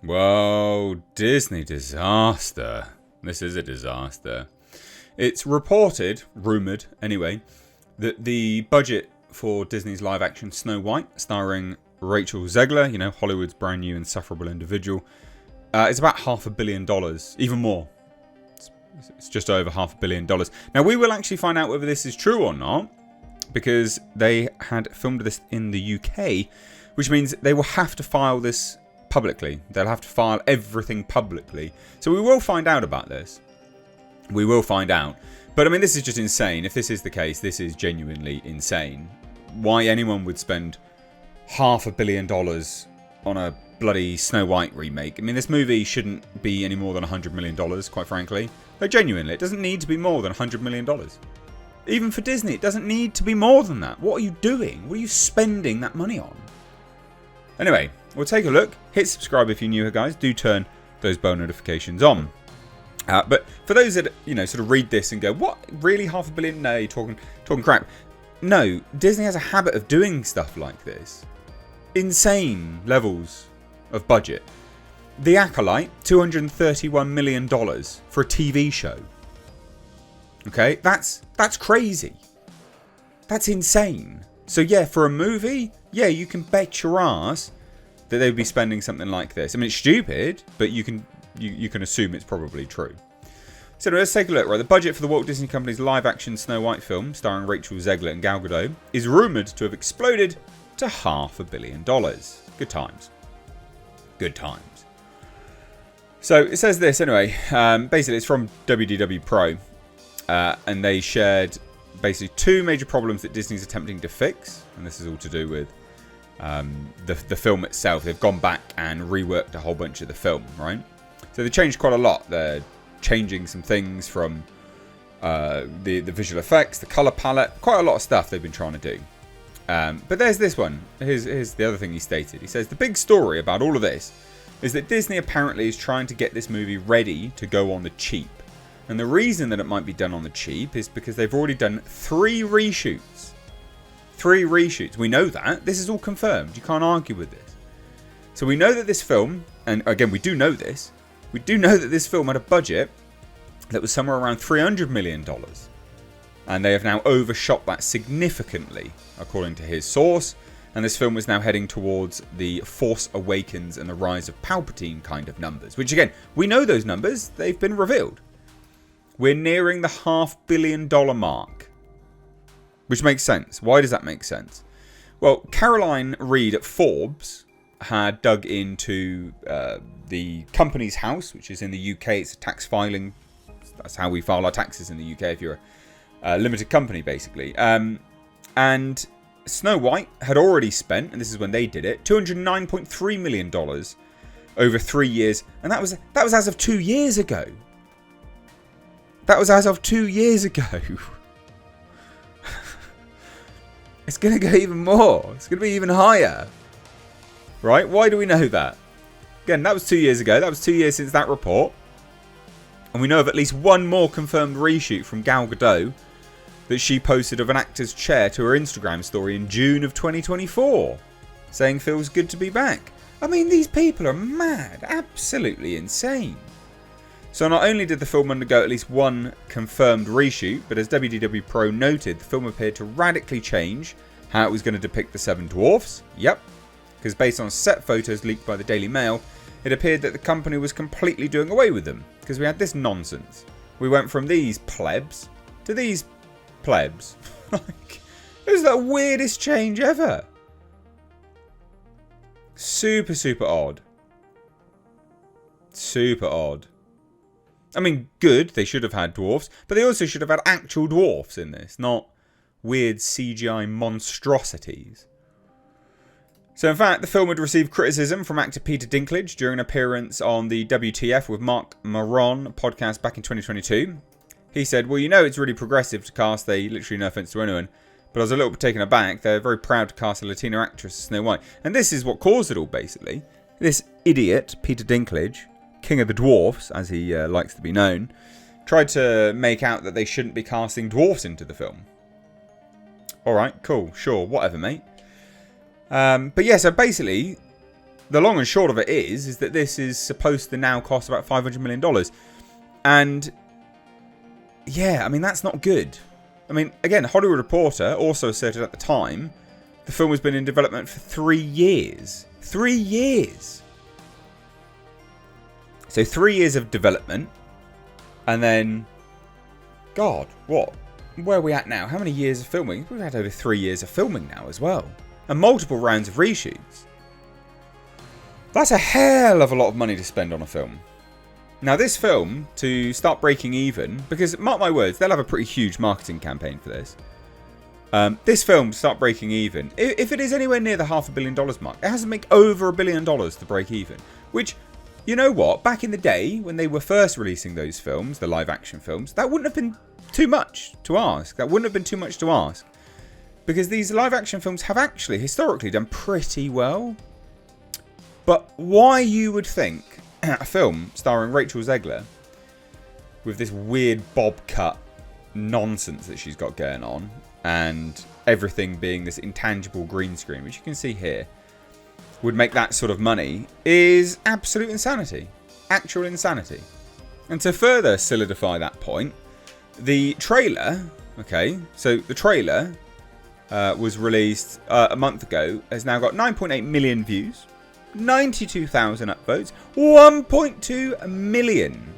Well, Disney disaster. This is a disaster. It's reported, rumoured anyway, that the budget for Disney's live-action Snow White, starring Rachel Zegler, you know, Hollywood's brand new insufferable individual, is about $500 million, even more. It's just over $500 million. Now, we will actually find out whether this is true or not, because they had filmed this in the UK, which means they will have to file this publicly. They'll have to file everything publicly. So we will find out about this. We will find out. But I mean, this is just insane. If this is the case, this is genuinely insane. Why anyone would spend $500 million on a bloody Snow White remake. I mean, this movie shouldn't be any more than $100 million, quite frankly. Like, genuinely, it doesn't need to be more than $100 million. Even for Disney, it doesn't need to be more than that. What are you doing? What are you spending that money on? Anyway, we'll take a look. Hit subscribe if you're new here, guys. Do turn those bell notifications on. But for those that, you know, sort of read this and go, what? Really? $500 million? No, you're talking crap. No, Disney has a habit of doing stuff like this. Insane levels of budget. The Acolyte, $231 million for a TV show. Okay, that's crazy. That's insane. So yeah, for a movie, yeah, you can bet your ass that they would be spending something like this. I mean, it's stupid, but you can assume it's probably true. So let's take a look. Right, the budget for the Walt Disney Company's live-action Snow White film, starring Rachel Zegler and Gal Gadot, is rumoured to have exploded to $500 million. Good times. Good times. So it says this anyway. Basically, it's from WDW Pro. And they shared basically two major problems that Disney's attempting to fix. And this is all to do with the film itself. They've gone back and reworked a whole bunch of the film, right? So they changed quite a lot. They're changing some things from the visual effects, the colour palette, quite a lot of stuff they've been trying to do. But there's this one. Here's the other thing he stated. He says, the big story about all of this is that Disney apparently is trying to get this movie ready to go on the cheap. And the reason that it might be done on the cheap is because they've already done 3 reshoots. 3 reshoots. We know that. This is all confirmed. You can't argue with this. So we know that this film, and again, we do know this. We do know that this film had a budget that was somewhere around $300 million. And they have now overshot that significantly, according to his source. And this film is now heading towards the Force Awakens and the Rise of Palpatine kind of numbers. Which again, we know those numbers. They've been revealed. We're nearing the $500 million mark. Which makes sense. Why does that make sense? Well, Caroline Reed at Forbes had dug into the company's house, which is in the UK. It's a tax filing. That's how we file our taxes in the UK if you're a limited company, basically. And Snow White had already spent, and this is when they did it, $209.3 million over 3 years. And that was as of 2 years ago. That was as of 2 years ago. It's going to go even more. It's going to be even higher. Right? Why do we know that? Again, that was 2 years ago. That was 2 years since that report. And we know of at least one more confirmed reshoot from Gal Gadot that she posted of an actor's chair to her Instagram story in June of 2024, saying feels good to be back. I mean, these people are mad. Absolutely insane. So not only did the film undergo at least one confirmed reshoot, but as WDW Pro noted, the film appeared to radically change how it was going to depict the 7 dwarfs. Yep, because based on set photos leaked by the Daily Mail, it appeared that the company was completely doing away with them, because we had this nonsense. We went from these plebs to these plebs. Like, it was the weirdest change ever. Super, super odd. Super odd. I mean, good, they should have had dwarfs, but they also should have had actual dwarfs in this, not weird CGI monstrosities. So in fact, the film had received criticism from actor Peter Dinklage during an appearance on the WTF with Mark Maron podcast back in 2022. He said, well, you know it's really progressive to cast literally no offence to anyone, but I was a little bit taken aback. They're very proud to cast a Latino actress as Snow White. And this is what caused it all, basically. This idiot, Peter Dinklage, King of the Dwarfs, as he likes to be known, tried to make out that they shouldn't be casting dwarfs into the film. Alright, cool, sure, whatever, mate. But yeah, so basically, the long and short of it is that this is supposed to now cost about $500 million. And yeah, I mean, that's not good. I mean, again, Hollywood Reporter also asserted at the time the film has been in development for 3 years. 3 years. So 3 years of development. And then, God, what? Where are we at now? How many years of filming? We've had over 3 years of filming now as well. And multiple rounds of reshoots. That's a hell of a lot of money to spend on a film. Now this film, to start breaking even, because mark my words, they'll have a pretty huge marketing campaign for this. This film, to start breaking even, if it is anywhere near the $500 million mark, it has to make over $1 billion to break even. Which, you know what, back in the day, when they were first releasing those films, the live action films, that wouldn't have been too much to ask. That wouldn't have been too much to ask. Because these live action films have actually, historically, done pretty well. But why you would think a film starring Rachel Zegler, with this weird bob cut nonsense that she's got going on, and everything being this intangible green screen, which you can see here, would make that sort of money, is absolute insanity. Actual insanity. And to further solidify that point, the trailer, okay, so the trailer was released a month ago, has now got 9.8 million views, 92,000 upvotes, 1.2 million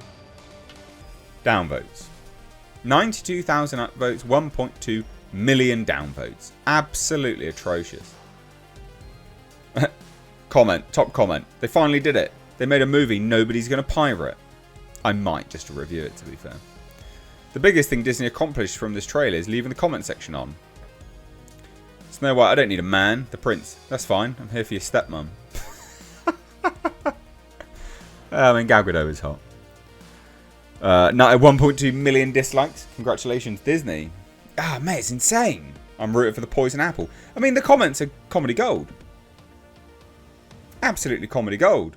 downvotes. 92,000 upvotes, 1.2 million downvotes. Absolutely atrocious. Comment, top comment. They finally did it. They made a movie nobody's going to pirate. I might, just to review it, to be fair. The biggest thing Disney accomplished from this trailer is leaving the comment section on. Snow White, I don't need a man. The prince. That's fine. I'm here for your stepmom. I mean, Gal Gadot is hot. 1.2 million dislikes. Congratulations, Disney. Ah, mate, it's insane. I'm rooting for the poison apple. I mean, the comments are comedy gold. Absolutely comedy gold.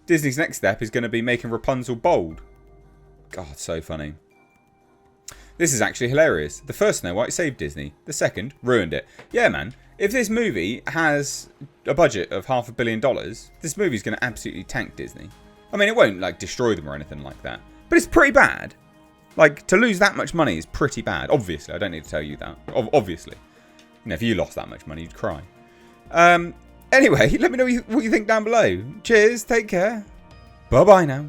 Disney's next step is going to be making Rapunzel bold. God, so funny. This is actually hilarious. The first Snow White saved Disney. The second ruined it. Yeah, man. If this movie has a budget of $500 million, this movie's going to absolutely tank Disney. I mean, it won't, like, destroy them or anything like that. But it's pretty bad. Like, to lose that much money is pretty bad. Obviously, I don't need to tell you that. Obviously. You know, if you lost that much money, you'd cry. Anyway, let me know what you think down below. Cheers, take care. Bye-bye now.